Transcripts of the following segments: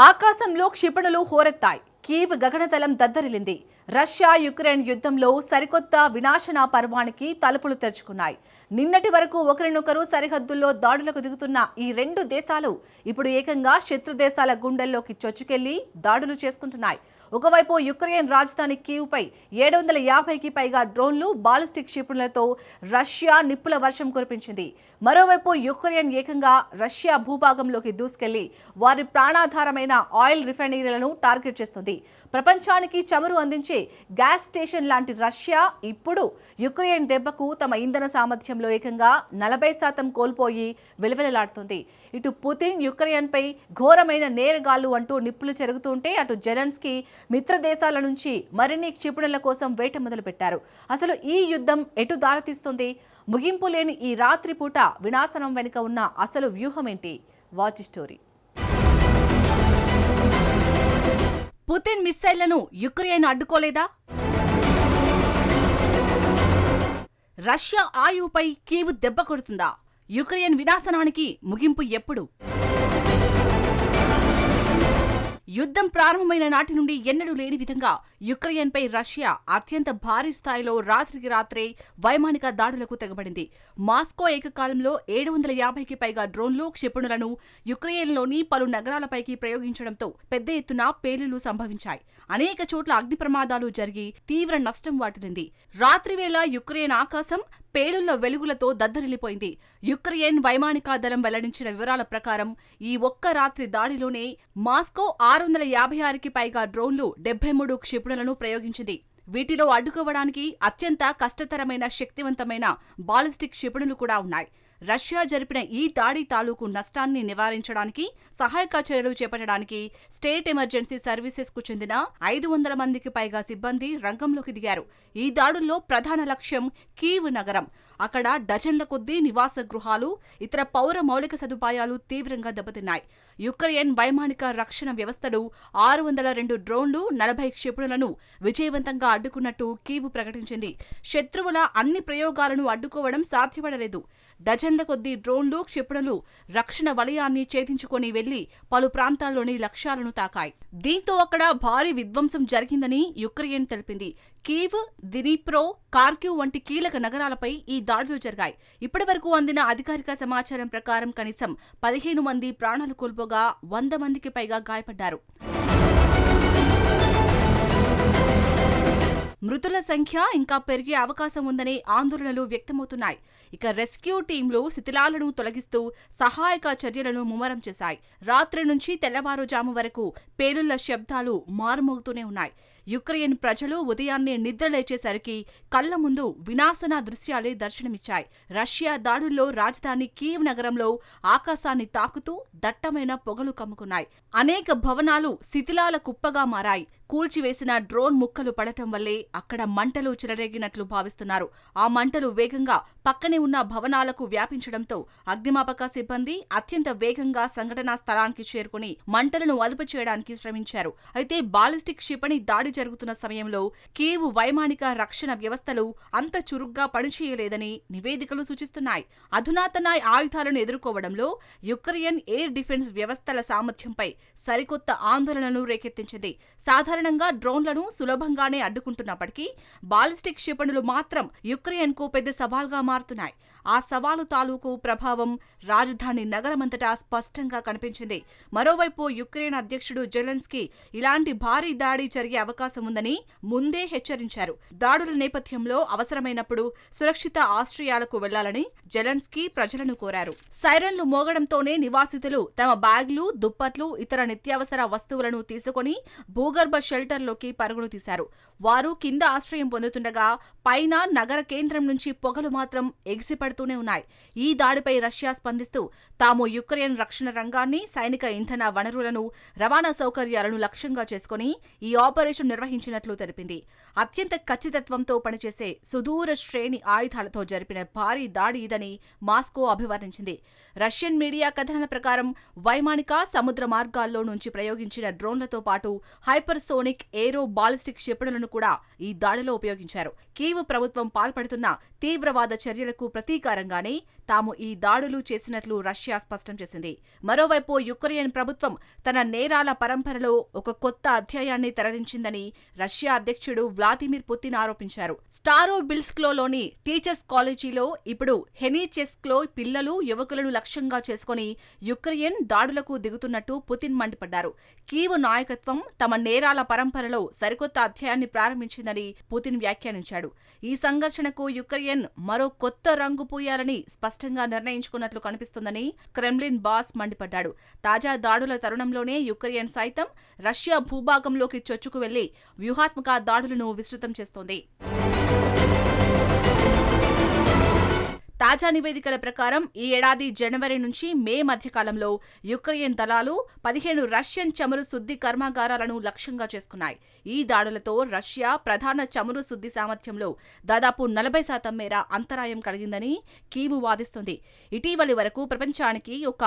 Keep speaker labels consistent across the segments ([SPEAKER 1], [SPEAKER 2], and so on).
[SPEAKER 1] ఆకాశంలో క్షిపణులు హోరెత్తాయి. Kyiv గగనతలం దద్దరిల్లింది. Russia Ukraine యుద్ధంలో సరికొత్త వినాశన పర్వానికి తలుపులు తెరుచుకున్నాయి. నిన్నటి వరకు ఒకరినొకరు సరిహద్దుల్లో దాడులకు దిగుతున్న ఈ రెండు దేశాలు ఇప్పుడు ఏకంగా శత్రు దేశాల గుండెల్లోకి చొచ్చుకెళ్లి దాడులు చేసుకుంటున్నాయి. ఒకవైపు యుక్రెయిన్ రాజధాని కీవ్పై 750కి పైగా డ్రోన్లు, బాలిస్టిక్ క్షిపణులతో రష్యా నిప్పుల వర్షం కురిపించింది. మరోవైపు యుక్రెయిన్ ఏకంగా రష్యా భూభాగంలోకి దూసుకెళ్లి వారి ప్రాణాధారమైన ఆయిల్ రిఫైనరీలను టార్గెట్ చేస్తుంది. ప్రపంచానికి చమురు అందించే గ్యాస్ స్టేషన్ లాంటి రష్యా ఇప్పుడు యుక్రెయిన్ దెబ్బకు తమ ఇంధన సామర్థ్యంలో ఏకంగా 40% కోల్పోయి విలవిలలాడుతుంది. ఇటు పుతిన్ యుక్రెయిన్పై ఘోరమైన నేరగాళ్లు అంటూ నిప్పులు చెరుగుతుంటే, అటు జెలెన్స్కీ మిత్ర దేశాల నుంచి మరిన్ని క్షిపణుల కోసం వేట మొదలుపెట్టారు. అసలు ఈ యుద్ధం ఎటు దారితీస్తుంది? ముగింపు లేని ఈ రాత్రిపూట వినాశనం వెనుక ఉన్న అసలు వ్యూహం ఏంటి? Watch story. పుతిన్ మిస్సైళ్లను యుక్రెయిన్ అడ్డుకోలేదా? రష్యా ఆయువుపై కీవ్ దెబ్బ కొడుతుందా? యుక్రెయిన్ వినాశనానికి ముగింపు ఎప్పుడు? యుద్ధం ప్రారంభమైన నాటి నుండి ఎన్నడూ లేని విధంగా యుక్రెయిన్పై రష్యా అత్యంత భారీ స్థాయిలో రాత్రికి రాత్రే వైమానిక దాడులకు తెగబడింది. మాస్కో ఏకకాలంలో 750కి పైగా డ్రోన్లు, క్షిపణులను యుక్రెయిన్లోని పలు నగరాలపైకి ప్రయోగించడంతో పెద్ద ఎత్తున పేలుళ్లు సంభవించాయి. అనేక చోట్ల అగ్ని ప్రమాదాలు జరిగి తీవ్ర నష్టం వాటిల్లింది. రాత్రివేళ యుక్రెయిన్ ఆకాశం పేలుళ్ల వెలుగులతో దద్దరిల్లిపోయింది. యుక్రెయిన్ వైమానిక దళం వెల్లడించిన వివరాల ప్రకారం ఈ ఒక్క రాత్రి దాడిలోనే మాస్కో 656కి పైగా డ్రోన్లు, 73 క్షిపణులను ప్రయోగించింది. వీటిలో అడ్డుకోవడానికి అత్యంత కష్టతరమైన, శక్తివంతమైన బాలిస్టిక్ క్షిపణులు కూడా ఉన్నాయి. రష్యా జరిపిన ఈ దాడి తాలూకు నష్టాన్ని నివారించడానికి, సహాయక చర్యలు చేపట్టడానికి స్టేట్ ఎమర్జెన్సీ సర్వీసెస్ కు చెందిన 500 మందికి పైగా సిబ్బంది రంగంలోకి దిగారు. ఈ దాడుల్లో ప్రధాన లక్ష్యం కీవ్ నగరం. అక్కడ డజన్ల కొద్దీ నివాస గృహాలు, ఇతర పౌర మౌలిక సదుపాయాలు తీవ్రంగా దెబ్బతిన్నాయి. యుక్రెయిన్ వైమానిక రక్షణ వ్యవస్థలు 602 డ్రోన్లు, 40 క్షిపణులను విజయవంతంగా అడ్డుకున్నట్టు కీవ్ ప్రకటించింది. శత్రువుల అన్ని ప్రయోగాలను అడ్డుకోవడం సాధ్యపడలేదు. డజన్ల కొద్దీ డ్రోన్లు, క్షిపణులు రక్షణ వలయాన్ని ఛేదించుకొని వెళ్లి పలు ప్రాంతాల్లోని లక్ష్యాలను తాకాయి. దీంతో అక్కడ భారీ విధ్వంసం జరిగిందని యుక్రెయిన్ తెలిపింది. కీవ్, దినీప్రో, కార్కివ్ వంటి కీలక నగరాలపై ఈ దాడులు జరిగాయి. ఇప్పటివరకు అందిన అధికారిక సమాచారం ప్రకారం కనీసం 15 మంది ప్రాణాలు కోల్పోగా 100 మందికి పైగా గాయపడ్డారు. మృతుల సంఖ్య ఇంకా పెరిగే అవకాశం ఉందనే ఆందోళనలు వ్యక్తమవుతున్నాయి. ఇక రెస్క్యూ టీంలు శిథిలాలను తొలగిస్తూ సహాయక చర్యలను ముమ్మరం చేశాయి. రాత్రి నుంచి తెల్లవారుజాము వరకు పేలుళ్ల శబ్దాలు మారుమోగుతూనే ఉన్నాయి. యుక్రెయిన్ ప్రజలు ఉదయాన్నే నిద్రలేచేసరికి కళ్ల ముందు వినాశన దృశ్యాలే దర్శనమిచ్చాయి. రష్యా దాడుల్లో రాజధాని కీవ్ నగరంలో ఆకాశాన్ని తాకుతూ దట్టమైన పొగలు కమ్ముకున్నాయి. అనేక భవనాలు శిథిలాల కుప్పగా మారాయి. కూల్చివేసిన డ్రోన్ ముక్కలు పడటం వల్లే అక్కడ మంటలు చెలరేగినట్లు భావిస్తున్నారు. ఆ మంటలు వేగంగా పక్కనే ఉన్న భవనాలకు వ్యాపించడంతో అగ్నిమాపక సిబ్బంది అత్యంత వేగంగా సంఘటనా స్థలానికి చేరుకుని మంటలను అదుపు చేయడానికి శ్రమించారు. అయితే బాలిస్టిక్ క్షిపణి దాడి జరుగుతున్న సమయంలో కీవ్ వైమానిక రక్షణ వ్యవస్థలు అంత చురుగ్గా పనిచేయలేదని నివేదికలు సూచిస్తున్నాయి. అధునాతన ఆయుధాలను ఎదుర్కోవడంలో యుక్రెయిన్ ఎయిర్ డిఫెన్స్ వ్యవస్థల సామర్థ్యంపై సరికొత్త ఆందోళనలు రేకెత్తించింది. సాధారణంగా డ్రోన్లను సులభంగానే అడ్డుకుంటున్నప్పటికీ బాలిస్టిక్ క్షిపణులు మాత్రం యుక్రెయిన్కు పెద్ద సవాల్గా మారుతున్నాయి. ఆ సవాలు తాలూకు ప్రభావం రాజధాని నగరమంతటా స్పష్టంగా కనిపించింది. మరోవైపు యుక్రెయిన్ అధ్యక్షుడు జెలెన్స్కీ ఇలాంటి భారీ దాడి జరిగే అవకాశం ఉందని ముందే హెచ్చరించారు. దాడుల నేపథ్యంలో అవసరమైనప్పుడు సురక్షిత ఆశ్రయాలకు వెళ్లాలని జెలెన్స్కీ ప్రజలను కోరారు. సైరన్లు మోగడంతోనే నివాసితులు తమ బ్యాగ్లు, దుప్పట్లు, ఇతర నిత్యావసర వస్తువులను తీసుకుని భూగర్భ షెల్టర్లోకి పరుగులు తీశారు. వారు కింద ఆశ్రయం పొందుతుండగా పైన నగర కేంద్రం నుంచి పొగలు మాత్రం ఎగిసిపడుతూనే ఉన్నాయి. ఈ దాడిపై రష్యా స్పందిస్తూ తాము యుక్రెయిన్ రక్షణ రంగాన్ని, సైనిక ఇంధన వనరులను, రవాణా సౌకర్యాలను లక్ష్యంగా చేసుకుని ఈ ఆపరేషన్ నిర్వహించినట్లు తెలిపింది. అత్యంత ఖచ్చితత్వంతో పనిచేసే సుదూర శ్రేణి ఆయుధాలతో జరిపిన భారీ దాడి ఇదని మాస్కో అభివర్ణించింది. రష్యన్ మీడియా కథనాల ప్రకారం వైమానిక, సముద్ర మార్గాల్లో నుంచి ప్రయోగించిన డ్రోన్లతో పాటు హైపర్సోనిక్, ఏరో బాలిస్టిక్ క్షిపణులను కూడా ఈ దాడిలో ఉపయోగించారు. కీవ్ ప్రభుత్వం పాల్పడుతున్న తీవ్రవాద చర్యలకు ప్రతీకారంగానే తాము ఈ దాడులు చేసినట్లు రష్యా స్పష్టం చేసింది. మరోవైపు యుక్రెయిన్ ప్రభుత్వం తన నేరాల పరంపరలో ఒక కొత్త అధ్యాయాన్ని తెరదించిందని రష్యా అధ్యక్షుడు వ్లాదిమిర్ పుతిన్ ఆరోపించారు. స్టారోబిల్స్క్లోని టీచర్స్ కాలేజీలో ఇప్పుడు హెనీచెస్క్లో పిల్లలు, యువకులను లక్ష్యంగా చేసుకుని యుక్రెయిన్ దాడులకు దిగుతున్నట్టు పుతిన్ మండిపడ్డారు. కీవ్ నాయకత్వం తమ నేరాల పరంపరలో సరికొత్త అధ్యాయాన్ని ప్రారంభించిందని పుతిన్ వ్యాఖ్యానించాడు. ఈ సంఘర్షణకు యుక్రెయిన్ మరో కొత్త రంగు పూయాలని స్పష్టంగా నిర్ణయించుకున్నట్లు కనిపిస్తుందని క్రెమ్లిన్ బాస్ మండిపడ్డాడు. తాజా దాడుల తరుణంలోనే యుక్రెయిన్ సైతం రష్యా భూభాగంలోకి చొచ్చుకు వెళ్లి వ్యూహాత్మక దాడులను విస్తృతం చేస్తోంది. తాజా నివేదికల ప్రకారం ఈ ఏడాది జనవరి నుంచి మే మధ్యకాలంలో యుక్రెయిన్ దళాలు 15 రష్యన్ చమురు శుద్ధి కర్మాగారాలను లక్ష్యంగా చేసుకున్నాయి. ఈ దాడులతో రష్యా ప్రధాన చమురు శుద్ధి సామర్థ్యంలో దాదాపు 40% మేర అంతరాయం కలిగిందని కీవ్ వాదిస్తోంది. ఇటీవలి వరకు ప్రపంచానికి ఒక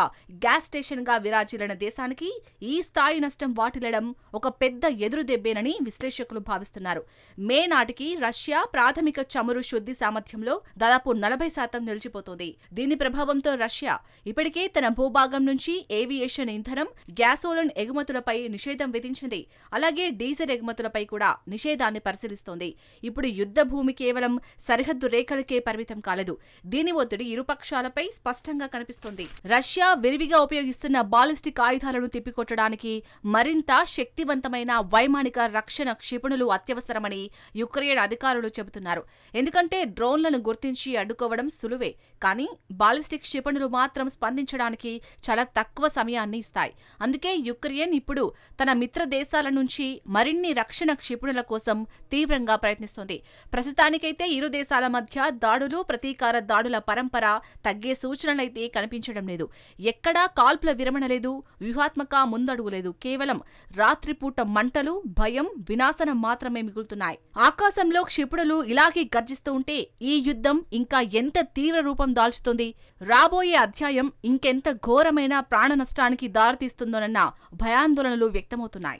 [SPEAKER 1] గ్యాస్ స్టేషన్గా విరాజిల్లిన దేశానికి ఈ స్థాయి నష్టం వాటిల్లడం ఒక పెద్ద ఎదురుదెబ్బేనని విశ్లేషకులు భావిస్తున్నారు. మే నాటికి రష్యా ప్రాథమిక చమురు శుద్ధి సామర్థ్యంలో దాదాపు 40% నిలిచిపోతోంది. దీని ప్రభావంతో రష్యా ఇప్పటికే తన భూభాగం నుంచి ఏవియేషన్ ఇంధనం, గ్యాసోలిన్ ఎగుమతులపై నిషేధం విధించింది. అలాగే డీజిల్ ఎగుమతులపై కూడా నిషేధాన్ని పరిశీలిస్తోంది. ఇప్పుడు యుద్ధ భూమి కేవలం సరిహద్దు రేఖలకే పరిమితం కాలేదు. దీని ఒత్తిడి ఇరుపక్షాలపై స్పష్టంగా కనిపిస్తోంది. రష్యా విరివిగా ఉపయోగిస్తున్న బాలిస్టిక్ ఆయుధాలను తిప్పికొట్టడానికి మరింత శక్తివంతమైన వైమానిక రక్షణ క్షిపణులు అత్యవసరమని యుక్రెయిన్ అధికారులు చెబుతున్నారు. ఎందుకంటే డ్రోన్లను గుర్తించి అడ్డుకోవడం సులువే, కానీ బాలిస్టిక్ క్షిపణులు మాత్రం స్పందించడానికి చాలా తక్కువ సమయాన్ని ఇస్తాయి. అందుకే యుక్రెయిన్ ఇప్పుడు తన మిత్ర దేశాల నుంచి మరిన్ని రక్షణ క్షిపణుల కోసం తీవ్రంగా ప్రయత్నిస్తోంది. ప్రస్తుతానికైతే ఇరు దేశాల మధ్య దాడులు, ప్రతీకార దాడుల పరంపర తగ్గే సూచనలైతే కనిపించడం లేదు. ఎక్కడా కాల్పుల విరమణ లేదు, వ్యూహాత్మక ముందడుగు లేదు. కేవలం రాత్రిపూట మంటలు, భయం, వినాశనం మాత్రమే మిగులుతున్నాయి. ఆకాశంలో క్షిపణులు ఇలాగే గర్జిస్తూ ఉంటే ఈ యుద్ధం ఇంకా ఎంత తీవ్ర రూపం దాల్చుతుంది? రాబోయే అధ్యాయం ఇంకెంత ఘోరమైన ప్రాణ నష్టానికి దారితీస్తుందోనన్న భయాందోళనలు వ్యక్తమవుతున్నాయి.